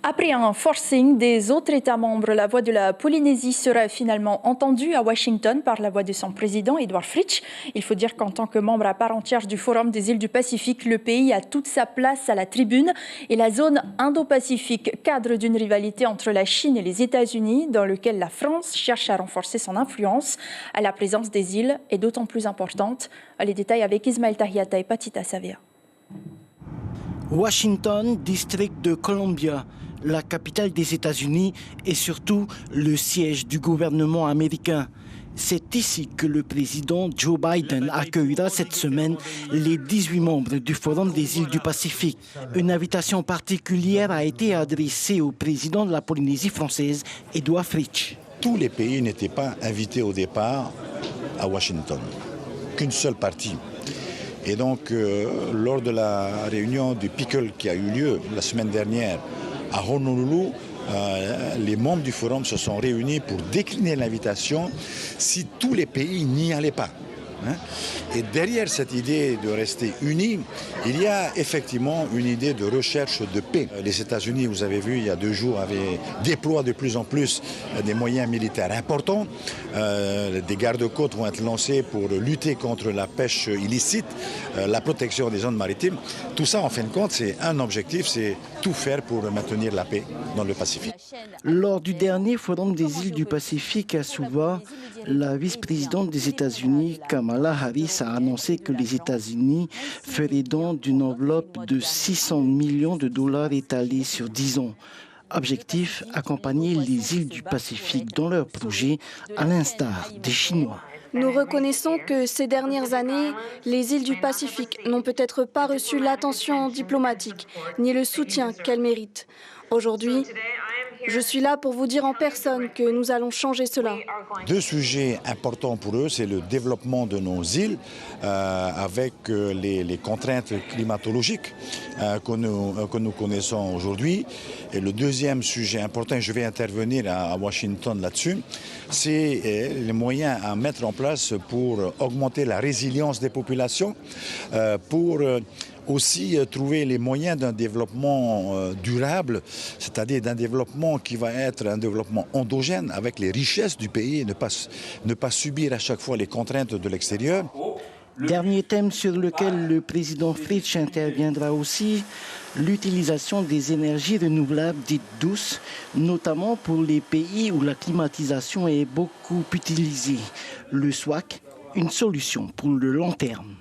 Après un forcing des autres États membres, la voix de la Polynésie sera finalement entendue à Washington par la voix de son président, Edward Fritsch. Il faut dire qu'en tant que membre à part entière du Forum des îles du Pacifique, le pays a toute sa place à la tribune et la zone Indo-Pacifique cadre d'une rivalité entre la Chine et les États-Unis dans lequel la France cherche à renforcer son influence. La présence des îles est d'autant plus importante. Les détails avec Ismaël Tahiata et Patita Savea. Washington, district de Columbia, la capitale des États-Unis et surtout le siège du gouvernement américain. C'est ici que le président Joe Biden accueillera cette semaine les 18 membres du Forum des îles du Pacifique. Une invitation particulière a été adressée au président de la Polynésie française, Edward Fritsch. Tous les pays n'étaient pas invités au départ à Washington, qu'une seule partie. Et donc, lors de la réunion du PICL qui a eu lieu la semaine dernière à Honolulu, les membres du forum se sont réunis pour décliner l'invitation si tous les pays n'y allaient pas. Et derrière cette idée de rester unis, il y a effectivement une idée de recherche de paix. Les États-Unis, vous avez vu, il y a 2 jours, déploient de plus en plus des moyens militaires importants. Des gardes-côtes vont être lancés pour lutter contre la pêche illicite, la protection des zones maritimes. Tout ça, en fin de compte, c'est un objectif, c'est tout faire pour maintenir la paix dans le Pacifique. Lors du dernier forum des îles du Pacifique à Suva, la vice-présidente des États-Unis, Kamala Harris, a annoncé que les États-Unis feraient don d'une enveloppe de 600 millions de dollars étalée sur 10 ans. Objectif, accompagner les îles du Pacifique dans leurs projets, à l'instar des Chinois. Nous reconnaissons que ces dernières années, les îles du Pacifique n'ont peut-être pas reçu l'attention diplomatique ni le soutien qu'elles méritent. Aujourd'hui, je suis là pour vous dire en personne que nous allons changer cela. 2 sujets importants pour eux, c'est le développement de nos îles avec les contraintes climatologiques que nous connaissons aujourd'hui. Et le deuxième sujet important, et je vais intervenir à Washington là-dessus, c'est les moyens à mettre en place pour augmenter la résilience des populations, pour aussi trouver les moyens d'un développement durable, c'est-à-dire d'un développement qui va être un développement endogène avec les richesses du pays et ne pas subir à chaque fois les contraintes de l'extérieur. Dernier thème sur lequel le président Fritsch interviendra aussi, l'utilisation des énergies renouvelables dites douces, notamment pour les pays où la climatisation est beaucoup utilisée. Le SWAC, une solution pour le long terme.